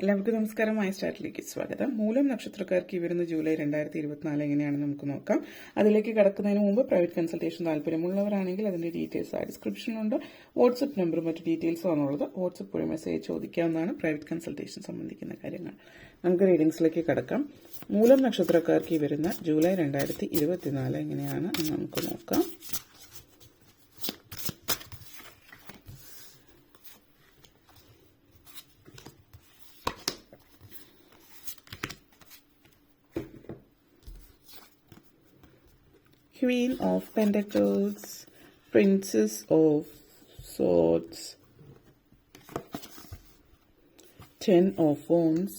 എല്ലാവർക്കും നമസ്കാരം. മൈ സ്റ്റാർട്ടിലേക്ക് സ്വാഗതം. മൂലം നക്ഷത്രക്കാർക്ക് ഈ വരുന്ന ജൂലൈ 2024 എങ്ങനെയാണെന്ന് നമുക്ക് നോക്കാം. അതിലേക്ക് കടക്കുന്നതിന് മുമ്പ് പ്രൈവറ്റ് കൺസൾട്ടേഷൻ താല്പര്യമുള്ളവരാണെങ്കിൽ അതിന്റെ ഡീറ്റെയിൽസ് ആ ഡിസ്ക്രിപ്ഷനുണ്ട്. വാട്സ്ആപ്പ് നമ്പറും മറ്റു ഡീറ്റെയിൽസും ആണുള്ളത്. വാട്സ്ആപ്പ് വഴി മെസ്സേജ് ചോദിക്കാവുന്നതാണ് പ്രൈവറ്റ് കൺസൾട്ടേഷൻ സംബന്ധിക്കുന്ന കാര്യങ്ങൾ. നമുക്ക് റീഡിംഗ്സിലേക്ക് കടക്കാം. മൂലം നക്ഷത്രക്കാർക്ക് ഈ വരുന്ന ജൂലൈ 2024 എങ്ങനെയാണ് എന്ന് നമുക്ക് നോക്കാം. Queen of Pentacles, Princess of Swords, Ten of Wands,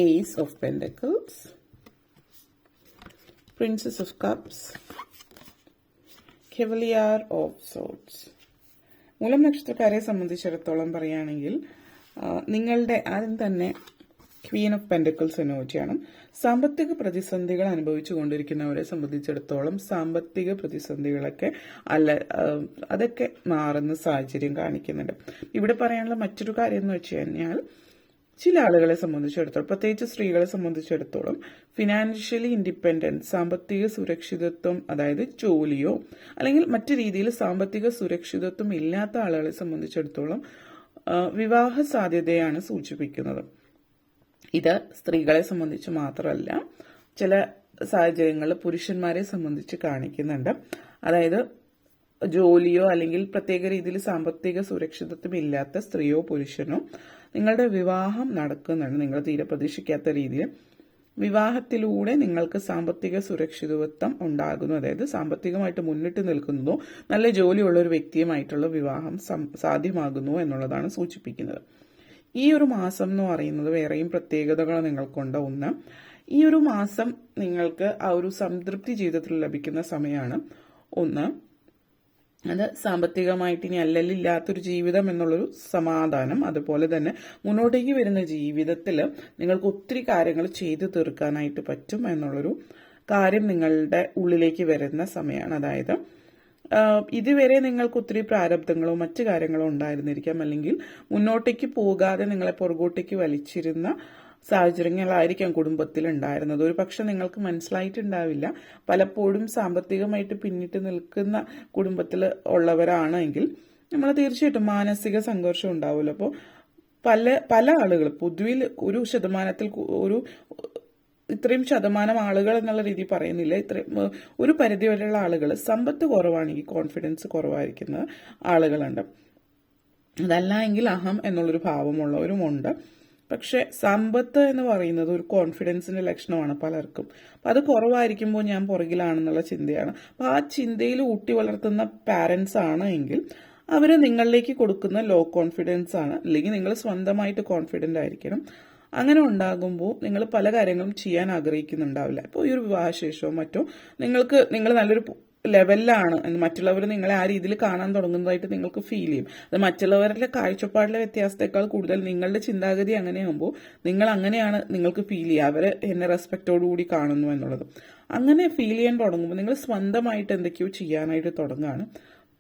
Ace of Pentacles, Princess of Cups, Cavalier of Swords. മൂലം നക്ഷത്രക്കാരെ സംബന്ധിച്ചിടത്തോളം പറയുകയാണെങ്കിൽ നിങ്ങളുടെ ആദ്യം തന്നെ ക്വീൻ ഓഫ് പെന്റക്കിൾസ് എനർജിയാണ്. സാമ്പത്തിക പ്രതിസന്ധികൾ അനുഭവിച്ചു കൊണ്ടിരിക്കുന്നവരെ സംബന്ധിച്ചിടത്തോളം സാമ്പത്തിക പ്രതിസന്ധികളൊക്കെ അതൊക്കെ മാറുന്ന സാഹചര്യം കാണിക്കുന്നുണ്ട്. ഇവിടെ പറയാനുള്ള മറ്റൊരു കാര്യം എന്ന് വെച്ച് കഴിഞ്ഞാൽ ചില ആളുകളെ സംബന്ധിച്ചിടത്തോളം, പ്രത്യേകിച്ച് സ്ത്രീകളെ സംബന്ധിച്ചിടത്തോളം ഫിനാൻഷ്യലി ഇൻഡിപെൻഡൻസ്, സാമ്പത്തിക സുരക്ഷിതത്വം, അതായത് ജോലിയോ അല്ലെങ്കിൽ മറ്റു രീതിയിൽ സാമ്പത്തിക സുരക്ഷിതത്വം ഇല്ലാത്ത ആളുകളെ സംബന്ധിച്ചിടത്തോളം വിവാഹ സാധ്യതയാണ് സൂചിപ്പിക്കുന്നത്. ഇത് സ്ത്രീകളെ സംബന്ധിച്ച് മാത്രമല്ല, ചില സാഹചര്യങ്ങളിൽ പുരുഷന്മാരെ സംബന്ധിച്ച് കാണിക്കുന്നുണ്ട്. അതായത് ജോലിയോ അല്ലെങ്കിൽ പ്രത്യേക രീതിയിൽ സാമ്പത്തിക സുരക്ഷിതത്വം ഇല്ലാത്ത സ്ത്രീയോ പുരുഷനോ നിങ്ങളുടെ വിവാഹം നടക്കുന്നുണ്ട്. നിങ്ങൾ തീരെ പ്രതീക്ഷിക്കാത്ത രീതിയിൽ വിവാഹത്തിലൂടെ നിങ്ങൾക്ക് സാമ്പത്തിക സുരക്ഷിതത്വം ഉണ്ടാകുന്നു. അതായത് സാമ്പത്തികമായിട്ട് മുന്നിട്ട് നിൽക്കുന്നതോ നല്ല ജോലിയുള്ള ഒരു വ്യക്തിയുമായിട്ടുള്ള വിവാഹം സാധ്യമാകുന്നു എന്നുള്ളതാണ് സൂചിപ്പിക്കുന്നത്. ഈ ഒരു മാസം എന്ന് പറയുന്നത് വേറെയും പ്രത്യേകതകൾ നിങ്ങൾക്കുണ്ട്. ഒന്ന്, ഈ ഒരു മാസം നിങ്ങൾക്ക് ആ ഒരു സംതൃപ്തി ജീവിതത്തിൽ ലഭിക്കുന്ന സമയമാണ്. ഒന്ന്, അത് സാമ്പത്തികമായിട്ട് ഇനി അല്ലല്ലില്ലാത്തൊരു ജീവിതം എന്നുള്ളൊരു സമാധാനം. അതുപോലെ തന്നെ മുന്നോട്ടേക്ക് വരുന്ന ജീവിതത്തിൽ നിങ്ങൾക്ക് ഒത്തിരി കാര്യങ്ങൾ ചെയ്തു തീർക്കാനായിട്ട് പറ്റും എന്നുള്ളൊരു കാര്യം നിങ്ങളുടെ ഉള്ളിലേക്ക് വരുന്ന സമയമാണ്. അതായത് ഇതുവരെ നിങ്ങൾക്ക് ഒത്തിരി പ്രാരബ്ധങ്ങളോ മറ്റു കാര്യങ്ങളോ ഉണ്ടായിരുന്നിരിക്കാം, അല്ലെങ്കിൽ മുന്നോട്ടേക്ക് പോകാതെ നിങ്ങളെ പുറകോട്ടേക്ക് വലിച്ചിരുന്ന സാഹചര്യങ്ങളായിരിക്കാം കുടുംബത്തിൽ ഉണ്ടായിരുന്നത്. ഒരു പക്ഷെ നിങ്ങൾക്ക് മനസ്സിലായിട്ടുണ്ടാവില്ല. പലപ്പോഴും സാമ്പത്തികമായിട്ട് പിന്നിട്ട് നിൽക്കുന്ന കുടുംബത്തിൽ ഉള്ളവരാണെങ്കിൽ നമ്മൾ തീർച്ചയായിട്ടും മാനസിക സംഘർഷം ഉണ്ടാവുമല്ലോ. അപ്പോൾ പല ആളുകൾ പൊതുവിൽ ഒരു ശതമാനത്തിൽ ഇത്രയും ശതമാനം ആളുകൾ എന്നുള്ള രീതി പറയുന്നില്ല, ഇത്രയും ഒരു പരിധി വരെയുള്ള ആളുകൾ സമ്പത്ത് കുറവാണെങ്കിൽ കോൺഫിഡൻസ് കുറവായിരിക്കുന്ന ആളുകളുണ്ട്. അതല്ല എങ്കിൽ അഹം എന്നുള്ളൊരു ഭാവമുള്ളവരുമുണ്ട്. പക്ഷെ സമ്പത്ത് എന്ന് പറയുന്നത് ഒരു കോൺഫിഡൻസിന്റെ ലക്ഷണമാണ് പലർക്കും. അപ്പം അത് കുറവായിരിക്കുമ്പോൾ ഞാൻ പുറകിലാണെന്നുള്ള ചിന്തയാണ്. അപ്പം ആ ചിന്തയിൽ ഊട്ടി വളർത്തുന്ന പാരൻസ് ആണ് എങ്കിൽ അവർ നിങ്ങളിലേക്ക് കൊടുക്കുന്ന ലോ കോൺഫിഡൻസ് ആണ്. അല്ലെങ്കിൽ നിങ്ങൾ സ്വന്തമായിട്ട് കോൺഫിഡൻ്റ് ആയിരിക്കണം. അങ്ങനെ ഉണ്ടാകുമ്പോൾ നിങ്ങൾ പല കാര്യങ്ങളും ചെയ്യാൻ ആഗ്രഹിക്കുന്നുണ്ടാവില്ല. ഇപ്പോൾ ഈ ഒരു വിവാഹശേഷമോ മറ്റോ നിങ്ങൾ നല്ലൊരു ലെവലിലാണ്, മറ്റുള്ളവർ നിങ്ങളെ ആ രീതിയിൽ കാണാൻ തുടങ്ങുന്നതായിട്ട് നിങ്ങൾക്ക് ഫീൽ ചെയ്യും. അത് മറ്റുള്ളവരുടെ കാഴ്ചപ്പാടിലെ വ്യത്യാസത്തെക്കാൾ കൂടുതൽ നിങ്ങളുടെ ചിന്താഗതി അങ്ങനെയാകുമ്പോൾ അങ്ങനെയാണ് നിങ്ങൾക്ക് ഫീൽ ചെയ്യുക. അവർ എന്നെ റെസ്പെക്റ്റോടുകൂടി കാണുന്നു എന്നുള്ളത്. അങ്ങനെ ഫീൽ ചെയ്യാൻ തുടങ്ങുമ്പോൾ നിങ്ങൾ സ്വന്തമായിട്ട് എന്തൊക്കെയോ ചെയ്യാനായിട്ട് തുടങ്ങുകയാണ്.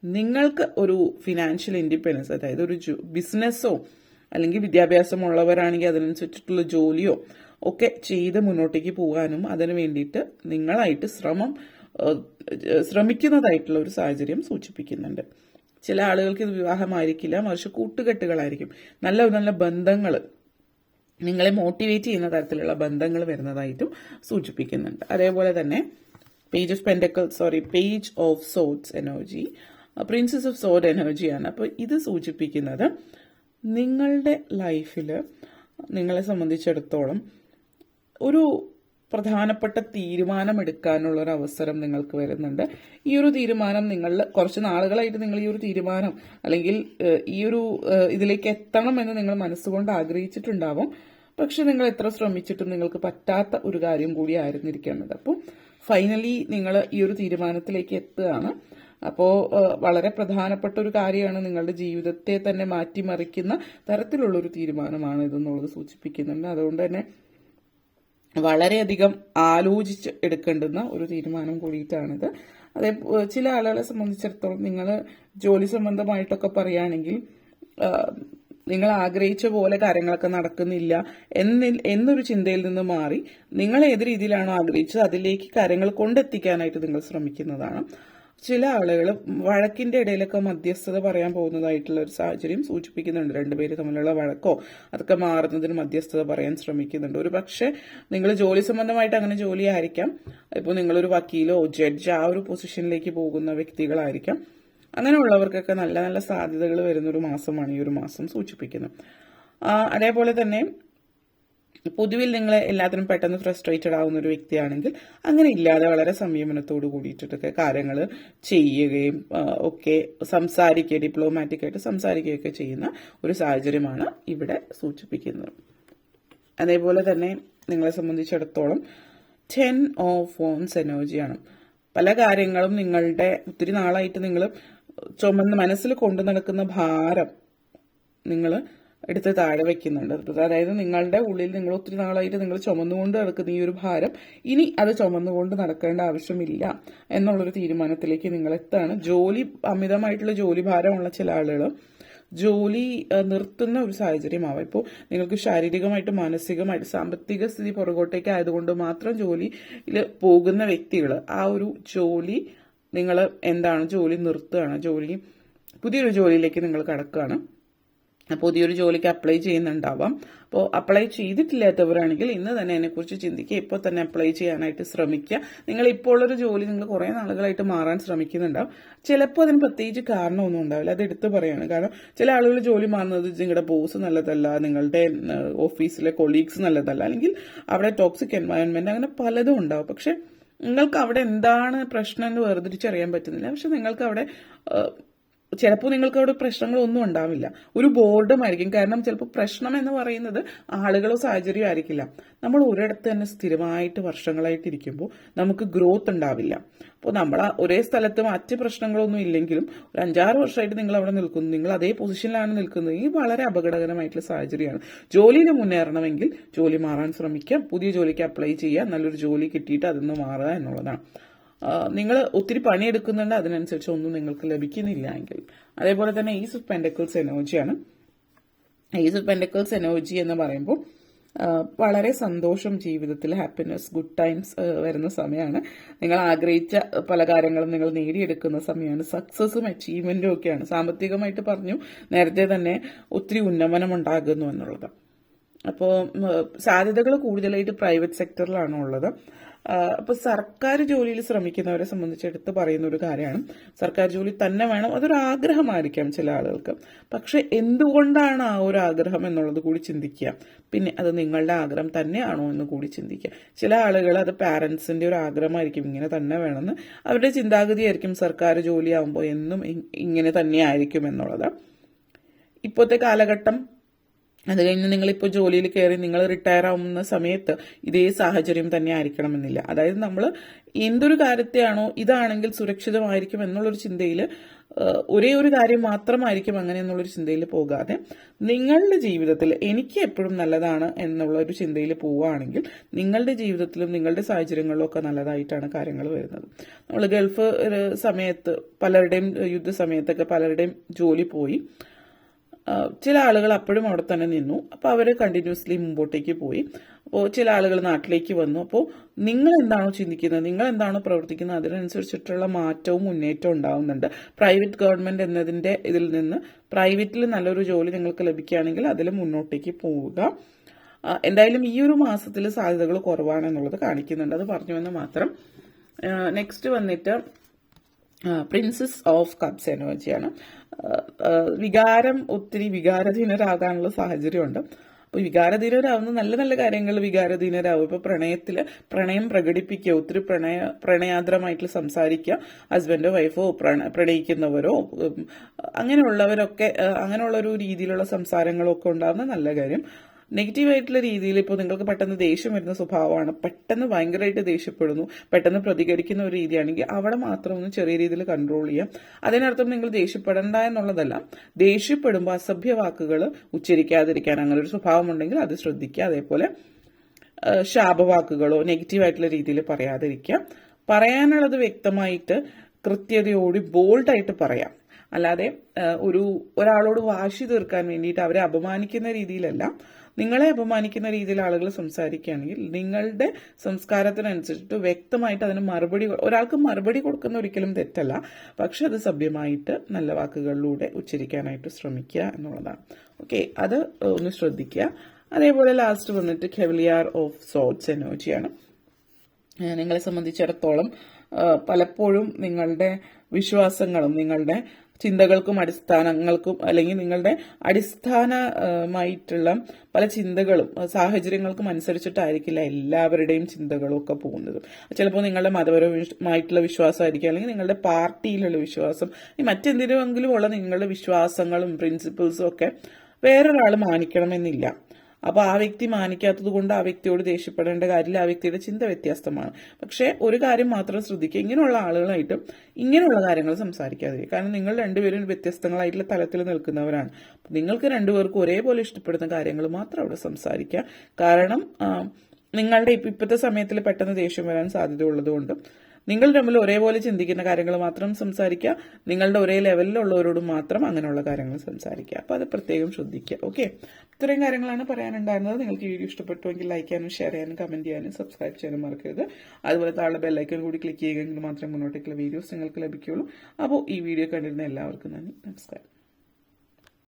നിങ്ങൾക്ക് ഒരു ഫിനാൻഷ്യൽ ഇൻഡിപെൻഡൻസ്, അതായത് ഒരു ബിസിനസ്സോ അല്ലെങ്കിൽ വിദ്യാഭ്യാസമുള്ളവരാണെങ്കിൽ അതിനനുസരിച്ചിട്ടുള്ള ജോലിയോ ഒക്കെ ചെയ്ത് മുന്നോട്ടേക്ക് പോകാനും അതിനു വേണ്ടിയിട്ട് നിങ്ങളായിട്ട് ശ്രമിക്കുന്നതായിട്ടുള്ള ഒരു സാഹചര്യം സൂചിപ്പിക്കുന്നുണ്ട്. ചില ആളുകൾക്ക് ഇത് വിവാഹമായിരിക്കില്ല, മറിച്ച് കൂട്ടുകെട്ടുകളായിരിക്കും. നല്ല നല്ല ബന്ധങ്ങൾ, നിങ്ങളെ മോട്ടിവേറ്റ് ചെയ്യുന്ന തരത്തിലുള്ള ബന്ധങ്ങൾ വരുന്നതായിട്ടും സൂചിപ്പിക്കുന്നുണ്ട്. അതേപോലെ തന്നെ page of swords energy, princess of soared എനർജിയാണ്. അപ്പോൾ ഇത് സൂചിപ്പിക്കുന്നത് നിങ്ങളുടെ ലൈഫിൽ നിങ്ങളെ സംബന്ധിച്ചിടത്തോളം ഒരു പ്രധാനപ്പെട്ട തീരുമാനമെടുക്കാനുള്ളൊരു അവസരം നിങ്ങൾക്ക് വരുന്നുണ്ട്. ഈ ഒരു തീരുമാനം കുറച്ച് നാളുകളായിട്ട് നിങ്ങൾ ഈ ഒരു തീരുമാനം അല്ലെങ്കിൽ ഈ ഒരു ഇതിലേക്ക് എത്തണമെന്ന് നിങ്ങൾ മനസ്സുകൊണ്ട് ആഗ്രഹിച്ചിട്ടുണ്ടാവും. പക്ഷെ നിങ്ങൾ എത്ര ശ്രമിച്ചിട്ടും നിങ്ങൾക്ക് പറ്റാത്ത ഒരു കാര്യം കൂടി ആയിരുന്നിരിക്കുന്നത്. അപ്പോൾ ഫൈനലി നിങ്ങൾ ഈ ഒരു തീരുമാനത്തിലേക്ക് എത്തുകയാണ്. അപ്പോൾ വളരെ പ്രധാനപ്പെട്ട ഒരു കാര്യമാണ്, നിങ്ങളുടെ ജീവിതത്തെ തന്നെ മാറ്റിമറിക്കുന്ന തരത്തിലുള്ളൊരു തീരുമാനമാണ് ഇതെന്നുള്ളത് സൂചിപ്പിക്കുന്നുണ്ട്. അതുകൊണ്ട് തന്നെ വളരെയധികം ആലോചിച്ച് എടുക്കേണ്ടുന്ന ഒരു തീരുമാനം കൂടിയിട്ടാണിത്. അതേ ചില ആളുകളെ സംബന്ധിച്ചിടത്തോളം നിങ്ങൾ ജോലി സംബന്ധമായിട്ടൊക്കെ പറയുകയാണെങ്കിൽ നിങ്ങൾ ആഗ്രഹിച്ച പോലെ കാര്യങ്ങളൊക്കെ നടക്കുന്നില്ല എന്നൊരു ചിന്തയിൽ നിന്ന് മാറി നിങ്ങൾ ഏത് രീതിയിലാണോ ആഗ്രഹിച്ചത് അതിലേക്ക് കാര്യങ്ങൾ കൊണ്ടെത്തിക്കാനായിട്ട് നിങ്ങൾ ശ്രമിക്കുന്നതാണ്. ചില ആളുകൾ വഴക്കിന്റെ ഇടയിലൊക്കെ മധ്യസ്ഥത പറയാൻ പോകുന്നതായിട്ടുള്ള ഒരു സാഹചര്യം സൂചിപ്പിക്കുന്നുണ്ട്. രണ്ടുപേര് തമ്മിലുള്ള വഴക്കോ അതൊക്കെ മാറുന്നതിന് മധ്യസ്ഥത പറയാൻ ശ്രമിക്കുന്നുണ്ട്. ഒരു പക്ഷേ നിങ്ങൾ ജോലി സംബന്ധമായിട്ട് അങ്ങനെ ജോലി ആയിരിക്കാം. ഇപ്പോൾ നിങ്ങളൊരു വക്കീലോ ജഡ്ജ് ആ ഒരു പൊസിഷനിലേക്ക് പോകുന്ന വ്യക്തികളായിരിക്കാം. അങ്ങനെയുള്ളവർക്കൊക്കെ നല്ല നല്ല സാധ്യതകൾ വരുന്നൊരു മാസമാണ് ഈ ഒരു മാസം സൂചിപ്പിക്കുന്നത്. അതേപോലെ തന്നെ പൊതുവിൽ നിങ്ങൾ എല്ലാത്തിനും പെട്ടെന്ന് ഫ്രസ്ട്രേറ്റഡ് ആവുന്ന ഒരു വ്യക്തിയാണെങ്കിൽ അങ്ങനെ ഇല്ലാതെ വളരെ സംയമനത്തോട് കൂടിയിട്ടൊക്കെ കാര്യങ്ങൾ ചെയ്യുകയും ഒക്കെ സംസാരിക്കുക, ഡിപ്ലോമാറ്റിക് ആയിട്ട് സംസാരിക്കുകയൊക്കെ ചെയ്യുന്ന ഒരു സാഹചര്യമാണ് ഇവിടെ സൂചിപ്പിക്കുന്നത്. അതേപോലെ തന്നെ നിങ്ങളെ സംബന്ധിച്ചിടത്തോളം 10 ഓഫ് വോൺസ് എനർജിയാണ്. പല കാര്യങ്ങളും നിങ്ങളുടെ ഒത്തിരി നാളായിട്ട് നിങ്ങൾ മനസ്സിൽ കൊണ്ടു നടക്കുന്ന ഭാരം നിങ്ങൾ എടുത്ത് താഴെ വെക്കുന്നുണ്ട്. അതായത് നിങ്ങളുടെ ഉള്ളിൽ നിങ്ങൾ ഒത്തിരി നാളായിട്ട് നിങ്ങൾ ചുമന്നുകൊണ്ട് നടക്കുന്ന ഈ ഒരു ഭാരം ഇനി അത് ചുമന്നുകൊണ്ട് നടക്കേണ്ട ആവശ്യമില്ല എന്നുള്ളൊരു തീരുമാനത്തിലേക്ക് നിങ്ങൾ എത്താണ്. അമിതമായിട്ടുള്ള ജോലി ഭാരമുള്ള ചില ആളുകൾ ജോലി നിർത്തുന്ന ഒരു സാഹചര്യമാവാം. ഇപ്പോൾ നിങ്ങൾക്ക് ശാരീരികമായിട്ട് മാനസികമായിട്ട് സാമ്പത്തിക സ്ഥിതി പുറകോട്ടേക്ക് ആയതുകൊണ്ട് മാത്രം ജോലിയിൽ പോകുന്ന വ്യക്തികൾ ആ ഒരു ജോലി നിങ്ങൾ ജോലി നിർത്തുകയാണ്, പുതിയൊരു ജോലിയിലേക്ക് നിങ്ങൾ കടക്കുകയാണ്. പുതിയൊരു ജോലിക്ക് അപ്ലൈ ചെയ്യുന്നുണ്ടാവാം. അപ്പോൾ അപ്ലൈ ചെയ്തിട്ടില്ലാത്തവരാണെങ്കിൽ ഇന്ന് തന്നെ അതിനെക്കുറിച്ച് ചിന്തിക്കുക, ഇപ്പോൾ തന്നെ അപ്ലൈ ചെയ്യാനായിട്ട് ശ്രമിക്കുക. നിങ്ങൾ ഇപ്പോൾ ഉള്ളൊരു ജോലി നിങ്ങൾ കുറേ നാളുകളായിട്ട് മാറാൻ ശ്രമിക്കുന്നുണ്ടാവും. ചിലപ്പോൾ അതിന് പ്രത്യേകിച്ച് കാരണമൊന്നും ഉണ്ടാവില്ല, അത് എടുത്തു പറയാണ്. കാരണം ചില ആളുകൾ ജോലി മാറുന്നത് നിങ്ങളുടെ ബോസ് നല്ലതല്ല, നിങ്ങളുടെ ഓഫീസിലെ കൊളീഗ്സ് നല്ലതല്ല, അല്ലെങ്കിൽ അവിടെ ടോക്സിക് എൻവയൺമെന്റ്, അങ്ങനെ പലതും ഉണ്ടാവും. പക്ഷെ നിങ്ങൾക്ക് അവിടെ എന്താണ് പ്രശ്നം എന്ന് വേർതിരിച്ചറിയാൻ പറ്റുന്നില്ല. പക്ഷെ നിങ്ങൾക്ക് അവിടെ ചിലപ്പോൾ നിങ്ങൾക്ക് അവിടെ പ്രശ്നങ്ങളൊന്നും ഉണ്ടാവില്ല, ഒരു ബോർഡുമായിരിക്കും. കാരണം ചിലപ്പോൾ പ്രശ്നം എന്ന് പറയുന്നത് ആളുകളോ സാഹചര്യമോ ആയിരിക്കില്ല. നമ്മൾ ഒരിടത്ത് തന്നെ സ്ഥിരമായിട്ട് വർഷങ്ങളായിട്ട് ഇരിക്കുമ്പോൾ നമുക്ക് ഗ്രോത്ത് ഉണ്ടാവില്ല. അപ്പോൾ നമ്മൾ ഒരേ സ്ഥലത്ത് മറ്റ് പ്രശ്നങ്ങളൊന്നും ഇല്ലെങ്കിലും ഒരു 5-6 വർഷമായിട്ട് നിങ്ങൾ അവിടെ നിൽക്കുന്നു, നിങ്ങൾ അതേ പൊസിഷനിലാണ് നിൽക്കുന്നത്, ഈ വളരെ അപകടകരമായിട്ടുള്ള സാഹചര്യമാണ്. ജോലിയിൽ മുന്നേറണമെങ്കിൽ ജോലി മാറാൻ ശ്രമിക്കാം, പുതിയ ജോലിക്ക് അപ്ലൈ ചെയ്യുക, നല്ലൊരു ജോലി കിട്ടിയിട്ട് അതിൽ നിന്ന് മാറുക എന്നുള്ളതാണ്. നിങ്ങൾ ഒത്തിരി പണിയെടുക്കുന്നുണ്ട്, അതിനനുസരിച്ച് ഒന്നും നിങ്ങൾക്ക് ലഭിക്കുന്നില്ല എങ്കിൽ. അതേപോലെ തന്നെ ഈസ് ഓഫ് പെന്റക്കിൾസ് എനർജിയാണ്. ഈസ് ഓഫ് പെന്റക്കിൾസ് എനർജി എന്ന് പറയുമ്പോൾ വളരെ സന്തോഷം, ജീവിതത്തിൽ ഹാപ്പിനെസ്, ഗുഡ് ടൈംസ് വരുന്ന സമയമാണ്. നിങ്ങൾ ആഗ്രഹിച്ച പല കാര്യങ്ങളും നിങ്ങൾ നേടിയെടുക്കുന്ന സമയമാണ്. സക്സസും അച്ചീവ്മെന്റും ഒക്കെയാണ്. സാമ്പത്തികമായിട്ട് പറഞ്ഞു നേരത്തെ തന്നെ ഒത്തിരി ഉന്നമനം ഉണ്ടാകുന്നു എന്നുള്ളത്. അപ്പോൾ സാധ്യതകൾ കൂടുതലായിട്ട് പ്രൈവറ്റ് സെക്ടറിലാണ് ഉള്ളത്. അപ്പോൾ സർക്കാർ ജോലിയിൽ ശ്രമിക്കുന്നവരെ സംബന്ധിച്ച് എടുത്ത് പറയുന്ന ഒരു കാര്യമാണ്, സർക്കാർ ജോലി തന്നെ വേണം. അതൊരു ആഗ്രഹമായിരിക്കാം ചില ആളുകൾക്ക്. പക്ഷെ എന്തുകൊണ്ടാണ് ആ ഒരു ആഗ്രഹം എന്നുള്ളത് കൂടി ചിന്തിക്കുക. പിന്നെ അത് നിങ്ങളുടെ ആഗ്രഹം തന്നെയാണോ എന്ന് കൂടി ചിന്തിക്കുക. ചില ആളുകൾ അത് പാരന്റ്സിന്റെ ഒരു ആഗ്രഹമായിരിക്കും, ഇങ്ങനെ തന്നെ വേണമെന്ന്. അവരുടെ ചിന്താഗതിയായിരിക്കും സർക്കാർ ജോലി ആകുമ്പോൾ എന്നും ഇങ്ങനെ തന്നെ ആയിരിക്കും എന്നുള്ളത്. ഇപ്പോഴത്തെ കാലഘട്ടം അത് കഴിഞ്ഞ് നിങ്ങളിപ്പോൾ ജോലിയിൽ കയറി നിങ്ങൾ റിട്ടയർ ആവുന്ന സമയത്ത് ഇതേ സാഹചര്യം തന്നെ ആയിരിക്കണമെന്നില്ല. അതായത് നമ്മൾ എന്തൊരു കാര്യത്തെയാണോ ഇതാണെങ്കിൽ സുരക്ഷിതമായിരിക്കും എന്നുള്ളൊരു ചിന്തയിൽ ഒരേ ഒരു കാര്യം മാത്രമായിരിക്കും അങ്ങനെ എന്നുള്ളൊരു ചിന്തയിൽ പോകാതെ നിങ്ങളുടെ ജീവിതത്തിൽ എനിക്ക് എപ്പോഴും നല്ലതാണ് എന്നുള്ള ഒരു ചിന്തയിൽ പോവുകയാണെങ്കിൽ നിങ്ങളുടെ ജീവിതത്തിലും നിങ്ങളുടെ സാഹചര്യങ്ങളിലും ഒക്കെ നല്ലതായിട്ടാണ് കാര്യങ്ങൾ വരുന്നത്. നമ്മൾ ഗൾഫ് സമയത്ത് പലരുടെയും യുദ്ധസമയത്തൊക്കെ പലരുടെയും ജോലി പോയി. ചില ആളുകൾ അപ്പോഴും അവിടെ തന്നെ നിന്നു. അപ്പോൾ അവർ കണ്ടിന്യൂസ്ലി മുമ്പോട്ടേക്ക് പോയി. അപ്പോൾ ചില ആളുകൾ നാട്ടിലേക്ക് വന്നു. അപ്പോൾ നിങ്ങൾ എന്താണോ ചിന്തിക്കുന്നത്, നിങ്ങൾ എന്താണോ പ്രവർത്തിക്കുന്നത്, അതിനനുസരിച്ചിട്ടുള്ള മാറ്റവും മുന്നേറ്റവും ഉണ്ടാവുന്നുണ്ട്. പ്രൈവറ്റ് ഗവൺമെന്റ് എന്നതിന്റെ ഇതിൽ നിന്ന് പ്രൈവറ്റിൽ നല്ലൊരു ജോലി നിങ്ങൾക്ക് ലഭിക്കുകയാണെങ്കിൽ അതിൽ മുന്നോട്ടേക്ക് പോവുക. എന്തായാലും ഈ ഒരു മാസത്തിൽ സാധ്യതകൾ കുറവാണെന്നുള്ളത് കാണിക്കുന്നുണ്ട്, അത് പറഞ്ഞുവെന്ന് മാത്രം. നെക്സ്റ്റ് വന്നിട്ട് പ്രിൻസസ് ഓഫ് കപ്സ് എനർജിയാണ്. വികാരം ഒത്തിരി വികാരധീനരാകാനുള്ള സാഹചര്യമുണ്ട്. അപ്പോൾ വികാരധീനരാവുന്ന നല്ല നല്ല കാര്യങ്ങൾ വികാരധീനരാവും. ഇപ്പോൾ പ്രണയം പ്രകടിപ്പിക്കുക, ഒത്തിരി പ്രണയാദ്രമായിട്ട് സംസാരിക്കുക. ഹസ്ബൻഡോ വൈഫോ പ്രണയിക്കുന്നവരോ അങ്ങനെയുള്ളവരൊക്കെ അങ്ങനെയുള്ളൊരു രീതിയിലുള്ള സംസാരങ്ങളൊക്കെ ഉണ്ടാകുന്ന നല്ല കാര്യം. നെഗറ്റീവായിട്ടുള്ള രീതിയിൽ ഇപ്പോൾ നിങ്ങൾക്ക് പെട്ടെന്ന് ദേഷ്യം വരുന്ന സ്വഭാവമാണ്, പെട്ടെന്ന് ഭയങ്കരമായിട്ട് ദേഷ്യപ്പെടുന്നു, പെട്ടെന്ന് പ്രതികരിക്കുന്ന ഒരു രീതിയാണെങ്കിൽ അവിടെ മാത്രം ഒന്ന് ചെറിയ രീതിയിൽ കൺട്രോൾ ചെയ്യാം. അതിനർത്ഥം നിങ്ങൾ ദേഷ്യപ്പെടേണ്ട എന്നുള്ളതല്ല, ദേഷ്യപ്പെടുമ്പോൾ അസഭ്യ വാക്കുകൾ ഉച്ചരിക്കാതിരിക്കാൻ അങ്ങനെ ഒരു സ്വഭാവം ഉണ്ടെങ്കിൽ അത് ശ്രദ്ധിക്കുക. അതേപോലെ ശാപവാക്കുകളോ നെഗറ്റീവായിട്ടുള്ള രീതിയിൽ പറയാതിരിക്കുക. പറയാനുള്ളത് വ്യക്തമായിട്ട് കൃത്യതയോട് ബോൾഡായിട്ട് പറയാം. അല്ലാതെ ഒരാളോട് വാശി തീർക്കാൻ വേണ്ടിയിട്ട് അവരെ അപമാനിക്കുന്ന രീതിയിലല്ല. നിങ്ങളെ അപമാനിക്കുന്ന രീതിയിൽ ആളുകൾ സംസാരിക്കുകയാണെങ്കിൽ നിങ്ങളുടെ സംസ്കാരത്തിനനുസരിച്ചിട്ട് വ്യക്തമായിട്ട് അതിന് ഒരാൾക്ക് മറുപടി കൊടുക്കുന്ന ഒരിക്കലും തെറ്റല്ല. പക്ഷെ അത് സഭ്യമായിട്ട് നല്ല വാക്കുകളിലൂടെ ഉച്ചരിക്കാനായിട്ട് ശ്രമിക്കുക എന്നുള്ളതാണ്. ഓക്കെ, അത് ഒന്ന് ശ്രദ്ധിക്കുക. അതേപോലെ ലാസ്റ്റ് വന്നിട്ട് കെവലിയർ ഓഫ് സോർട്സ് എനർജിയാണ്. നിങ്ങളെ സംബന്ധിച്ചിടത്തോളം പലപ്പോഴും നിങ്ങളുടെ വിശ്വാസങ്ങളും നിങ്ങളുടെ ചിന്തകൾക്കും അടിസ്ഥാനങ്ങൾക്കും അല്ലെങ്കിൽ നിങ്ങളുടെ അടിസ്ഥാനമായിട്ടുള്ള പല ചിന്തകളും സാഹചര്യങ്ങൾക്കും അനുസരിച്ചിട്ടായിരിക്കില്ല എല്ലാവരുടെയും ചിന്തകളും ഒക്കെ പോകുന്നത്. ചിലപ്പോൾ നിങ്ങളുടെ മതപരമായിട്ടുള്ള വിശ്വാസമായിരിക്കും, അല്ലെങ്കിൽ നിങ്ങളുടെ പാർട്ടിയിലുള്ള വിശ്വാസം, മറ്റെന്തിനെങ്കിലും ഉള്ള നിങ്ങളുടെ വിശ്വാസങ്ങളും പ്രിൻസിപ്പിൾസും ഒക്കെ വേറൊരാൾ മാനിക്കണമെന്നില്ല. അപ്പോൾ ആ വ്യക്തി മാനിക്കാത്തത് കൊണ്ട് ആ വ്യക്തിയോട് ദേഷ്യപ്പെടേണ്ട കാര്യമില്ല, ആ വ്യക്തിയുടെ ചിന്ത വ്യത്യാസമാണ്. പക്ഷേ ഒരു കാര്യം മാത്രം ശ്രദ്ധിക്കുക, ഇങ്ങനെയുള്ള ആളുകളായിട്ടും ഇങ്ങനെയുള്ള കാര്യങ്ങൾ സംസാരിക്കാതിരിക്കുക. കാരണം നിങ്ങൾ രണ്ടുപേരും വ്യത്യസ്തങ്ങളായിട്ടുള്ള തലത്തിൽ നിൽക്കുന്നവരാണ്. നിങ്ങൾക്ക് രണ്ടുപേർക്കും ഒരേപോലെ ഇഷ്ടപ്പെടുന്ന കാര്യങ്ങൾ മാത്രം അവിടെ സംസാരിക്കുക. കാരണം നിങ്ങളുടെ ഇപ്പോഴത്തെ സമയത്തിൽ പെട്ടെന്ന് ദേഷ്യം വരാൻ സാധ്യതയുള്ളതുകൊണ്ടും നിങ്ങൾ തമ്മിൽ ഒരേപോലെ ചിന്തിക്കുന്ന കാര്യങ്ങൾ മാത്രം സംസാരിക്കുക. നിങ്ങളുടെ ഒരേ ലെവലിലുള്ളവരോട് മാത്രം അങ്ങനെയുള്ള കാര്യങ്ങൾ സംസാരിക്കുക. അപ്പോൾ അത് പ്രത്യേകം ശ്രദ്ധിക്കുക. ഓക്കെ, ഇത്രയും കാര്യങ്ങളാണ് പറയാനുണ്ടായിരുന്നത്. നിങ്ങൾക്ക് ഈ വീഡിയോ ഇഷ്ടപ്പെട്ടുവെങ്കിൽ ലൈക്ക് ചെയ്യാനും ഷെയർ ചെയ്യാനും കമന്റ് ചെയ്യാനും സബ്സ്ക്രൈബ് ചെയ്യാനും മറക്കരുത്. അതുപോലെ താഴെ ബെല്ലൈക്കൺ കൂടി ക്ലിക്ക് ചെയ്യുകയെങ്കിൽ മാത്രമേ മുന്നോട്ടേക്കുള്ള വീഡിയോസ് നിങ്ങൾക്ക് ലഭിക്കുകയുള്ളൂ. അപ്പോൾ ഈ വീഡിയോ കണ്ടിരുന്ന എല്ലാവർക്കും നന്ദി, നമസ്കാരം.